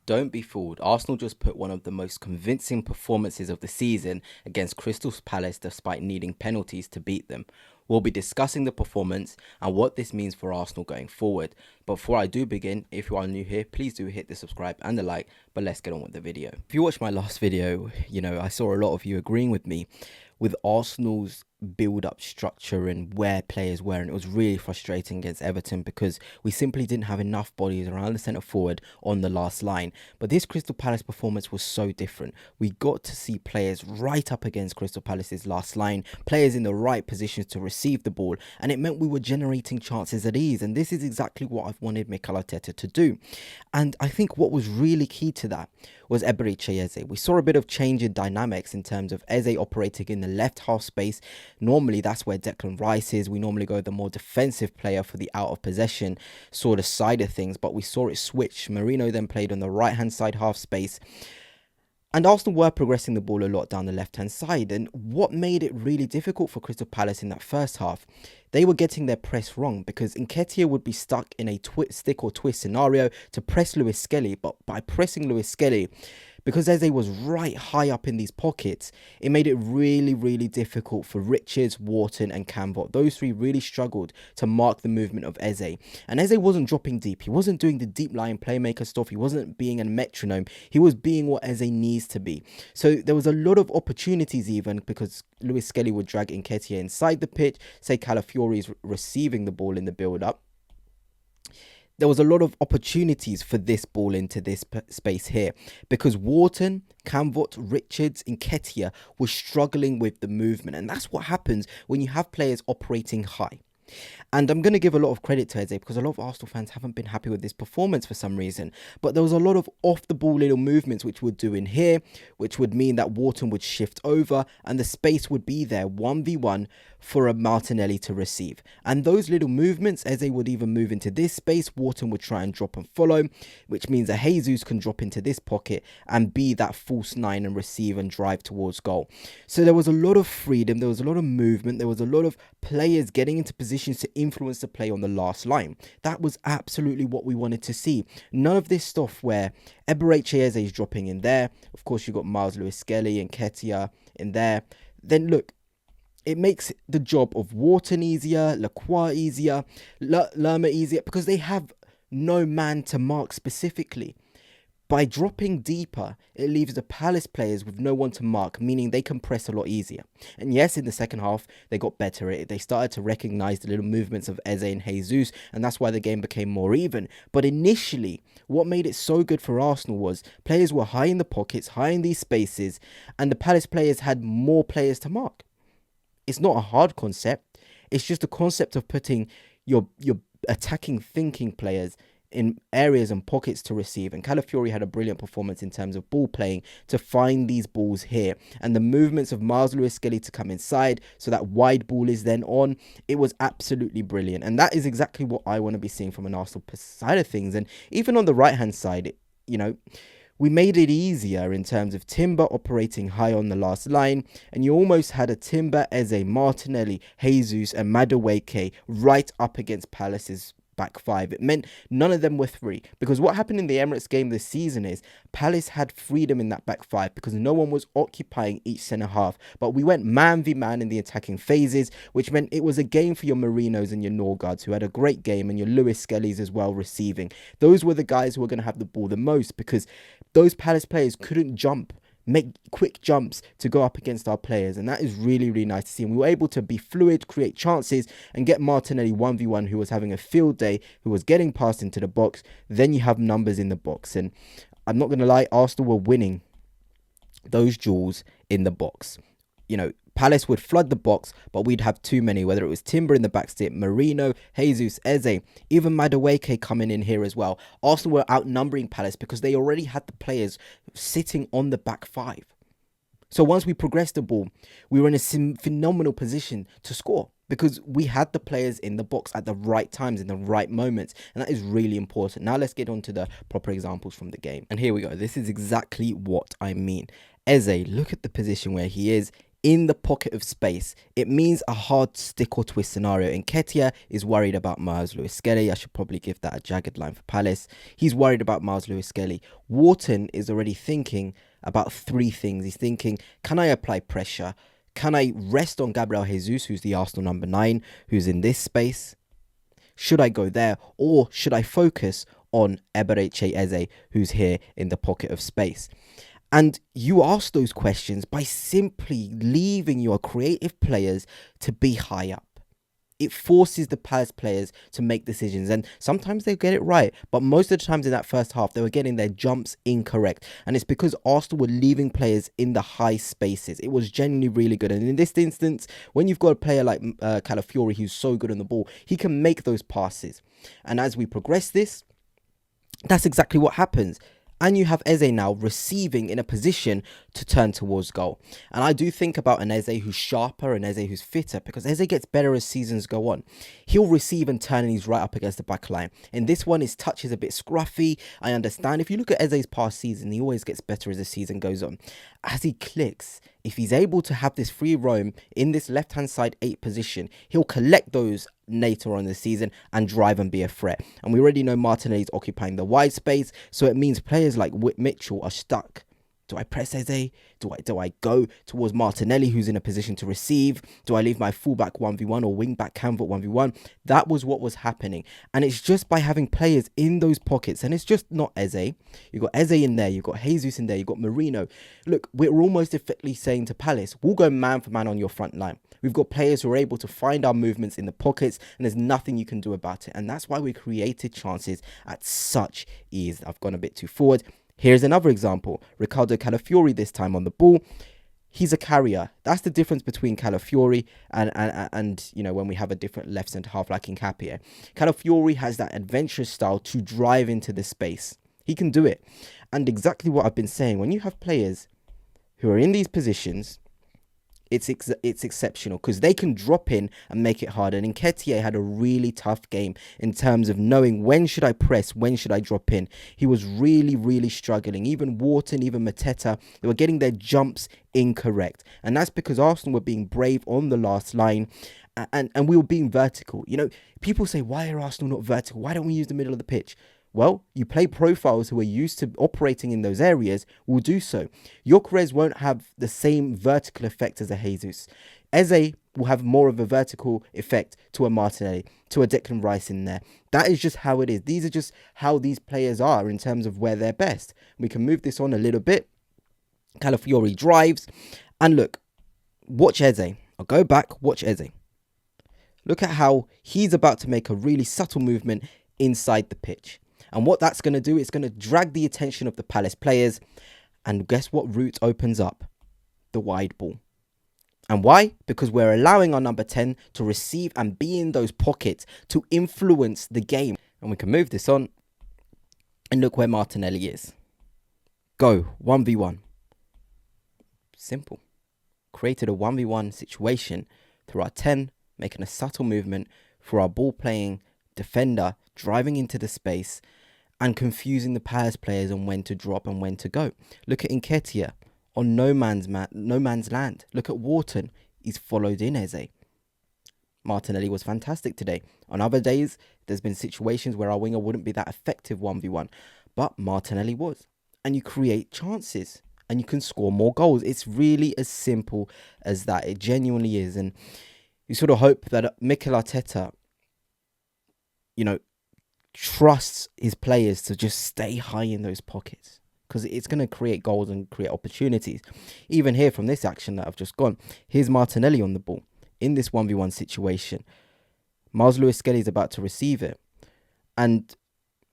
Don't be fooled. Arsenal just put one of the most convincing performances of the season against Crystal Palace despite needing penalties to beat them. We'll be discussing the performance and what this means for Arsenal going forward. But before I do begin, if you are new here, please do hit the subscribe and the like, but let's get on with the video. If you watched my last video, I saw a lot of you agreeing with me with Arsenal's build-up structure and where players were, and it was really frustrating against Everton because we simply didn't have enough bodies around the centre forward on the last line. But this Crystal Palace performance was so different. We got to see players right up against Crystal Palace's last line, players in the right positions to receive the ball, and it meant we were generating chances at ease, and this is exactly what I've wanted Mikel Arteta to do. And I think what was really key to that was Eze. We saw a bit of change in dynamics in terms of Eze operating in the left half space. Normally that's where Declan Rice is. We normally go the more defensive player for the out of possession sort of side of things, but we saw it switch. Merino then played on the right hand side half space. And Arsenal were progressing the ball a lot down the left-hand side. And what made it really difficult for Crystal Palace in that first half, they were getting their press wrong because Nketiah would be stuck in a stick or twist scenario to press Lewis Skelly. But by pressing Lewis Skelly, because Eze was right high up in these pockets, it made it really, really difficult for Richards, Wharton and Camvot. Those three really struggled to mark the movement of Eze. And Eze wasn't dropping deep. He wasn't doing the deep line playmaker stuff. He wasn't being a metronome. He was being what Eze needs to be. So there was a lot of opportunities even because Lewis Skelly would drag Nketiah inside the pitch. Say Calafiori is receiving the ball in the build-up. There was a lot of opportunities for this ball into this space here because Wharton, Camvot, Richards, Nketiah were struggling with the movement. And that's what happens when you have players operating high. And I'm going to give a lot of credit to Eze because a lot of Arsenal fans haven't been happy with this performance for some reason. But there was a lot of off-the-ball little movements which would do in here, which would mean that Wharton would shift over and the space would be there 1v1 for a Martinelli to receive. And those little movements, Eze would even move into this space, Wharton would try and drop and follow, which means that Jesus can drop into this pocket and be that false nine and receive and drive towards goal. So there was a lot of freedom, there was a lot of movement, there was a lot of players getting into positions to influence the play on the last line. That was absolutely what we wanted to see. None of this stuff where Eze is dropping in there. Of course, you've got Miles Lewis Skelly and Nketiah in there. Then look, it makes the job of Wharton easier, Lacroix easier, Lerma easier, because they have no man to mark specifically. By dropping deeper, it leaves the Palace players with no one to mark, meaning they can press a lot easier. And yes, in the second half, they got better at it. They started to recognise the little movements of Eze and Jesus, and that's why the game became more even. But initially, what made it so good for Arsenal was players were high in the pockets, high in these spaces, and the Palace players had more players to mark. It's not a hard concept. It's just a concept of putting your attacking thinking players in areas and pockets to receive. And Calafiori had a brilliant performance in terms of ball playing to find these balls here. And the movements of Miles Lewis Skelly to come inside so that wide ball is then on. It was absolutely brilliant. And that is exactly what I want to be seeing from an Arsenal side of things. And even on the right-hand side, we made it easier in terms of Timber operating high on the last line, and you almost had a Timber, Eze, Martinelli, Jesus and Madueke right up against Palace's back five. It meant none of them were free, because what happened in the Emirates game this season is Palace had freedom in that back five because no one was occupying each centre half, but we went man v man in the attacking phases, which meant it was a game for your Marinos and your Norgards, who had a great game, and your Lewis Skellys as well receiving. Those were the guys who were going to have the ball the most because those Palace players couldn't jump, make quick jumps to go up against our players, and that is really, really nice to see. And we were able to be fluid, create chances, and get Martinelli 1v1, who was having a field day, who was getting passed into the box. Then you have numbers in the box, and I'm not going to lie, Arsenal were winning those duels in the box. Palace would flood the box, but we'd have too many, whether it was Timber in the backstep, Merino, Jesus, Eze, even Madueke coming in here as well. Arsenal were outnumbering Palace because they already had the players sitting on the back five. So once we progressed the ball, we were in a phenomenal position to score because we had the players in the box at the right times, in the right moments. And that is really important. Now let's get on to the proper examples from the game. And here we go. This is exactly what I mean. Eze, look at the position where he is in the pocket of space, it means a hard stick or twist scenario. Nketiah is worried about Miles Lewis-Skelly. I should probably give that a jagged line for Palace. He's worried about Miles Lewis-Skelly. Wharton is already thinking about three things. He's thinking, can I apply pressure? Can I rest on Gabriel Jesus, who's the Arsenal number 9, who's in this space? Should I go there? Or should I focus on Eberechi Eze, who's here in the pocket of space? And you ask those questions by simply leaving your creative players to be high up. It forces the Palace players to make decisions, and sometimes they get it right, but most of the times in that first half they were getting their jumps incorrect, and it's because Arsenal were leaving players in the high spaces. It was genuinely really good, and in this instance, when you've got a player like Calafiori who's so good on the ball, he can make those passes. And as we progress this, that's exactly what happens. And you have Eze now receiving in a position to turn towards goal. And I do think about an Eze who's sharper, an Eze who's fitter, because Eze gets better as seasons go on. He'll receive and turn and he's right up against the back line. In this one, his touch is a bit scruffy. I understand. If you look at Eze's past season, he always gets better as the season goes on. As he clicks, if he's able to have this free roam in this left-hand side 8 position, he'll collect those later on in the season and drive and be a threat. And we already know Martinelli's occupying the wide space, so it means players like Mitchell are stuck. Do I press Eze? Do I go towards Martinelli, who's in a position to receive? Do I leave my fullback 1v1 or wingback Canvot 1v1? That was what was happening. And it's just by having players in those pockets. And it's just not Eze. You've got Eze in there. You've got Jesus in there. You've got Marino. Look, we're almost effectively saying to Palace, we'll go man for man on your front line. We've got players who are able to find our movements in the pockets, and there's nothing you can do about it. And that's why we created chances at such ease. I've gone a bit too forward. Here's another example. Ricardo Calafiori this time on the ball. He's a carrier. That's the difference between Calafiori and you know, when we have a different left centre half like Nketiah. Calafiori has that adventurous style to drive into the space. He can do it. And exactly what I've been saying, when you have players who are in these positions, it's exceptional because they can drop in and make it harder. And Nketiah had a really tough game in terms of knowing when should I press, when should I drop in. He was really, really struggling. Even Wharton, even Mateta, they were getting their jumps incorrect. And that's because Arsenal were being brave on the last line. And we were being vertical. You know, people say, why are Arsenal not vertical? Why don't we use the middle of the pitch? Well, you play profiles who are used to operating in those areas will do so. Gyökeres won't have the same vertical effect as a Jesus. Eze will have more of a vertical effect to a Martinelli, to a Declan Rice in there. That is just how it is. These are just how these players are in terms of where they're best. We can move this on a little bit. Calafiori drives. And look, watch Eze. I'll go back, watch Eze. Look at how he's about to make a really subtle movement inside the pitch. And what that's going to do, it's going to drag the attention of the Palace players. And guess what route opens up? The wide ball. And why? Because we're allowing our number 10 to receive and be in those pockets to influence the game. And we can move this on. And look where Martinelli is. Go, 1v1. Simple. Created a 1v1 situation through our 10, making a subtle movement for our ball-playing defender, driving into the space and confusing the Palace players on when to drop and when to go. Look at Nketiah on no man's land. Look at Wharton. He's followed in Eze. Martinelli was fantastic today. On other days, there's been situations where our winger wouldn't be that effective 1v1, but Martinelli was. And you create chances and you can score more goals. It's really as simple as that. It genuinely is. And you sort of hope that Mikel Arteta, you know, trusts his players to just stay high in those pockets because it's going to create goals and create opportunities. Even here from this action that I've just gone, here's Martinelli on the ball in this 1v1 situation. Miles Lewis-Skelly is about to receive it. And,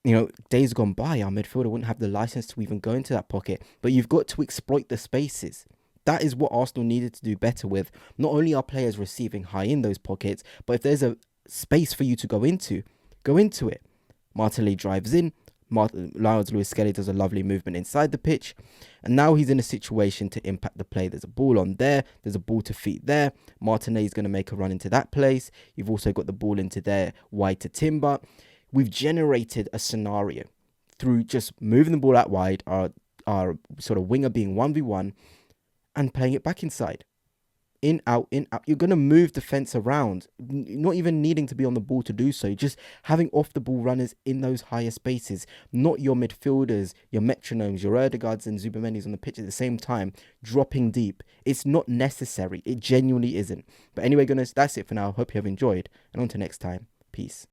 you know, days gone by, our midfielder wouldn't have the license to even go into that pocket. But you've got to exploit the spaces. That is what Arsenal needed to do better with. Not only are players receiving high in those pockets, but if there's a space for you to go into it. Martinelli drives in. Miles Lewis-Skelly does a lovely movement inside the pitch. And now he's in a situation to impact the play. There's a ball on there. There's a ball to feet there. Martinelli's going to make a run into that place. You've also got the ball into there, wide to Timber. We've generated a scenario through just moving the ball out wide, our sort of winger being 1v1 and playing it back inside. in, out, in, out. You're going to move defense around, not even needing to be on the ball to do so. Just having off the ball runners in those higher spaces, not your midfielders, your metronomes, your Erdegaards and Zubamendi's on the pitch at the same time, dropping deep. It's not necessary. It genuinely isn't. But anyway, goodness, that's it for now. Hope you have enjoyed. And on to next time. Peace.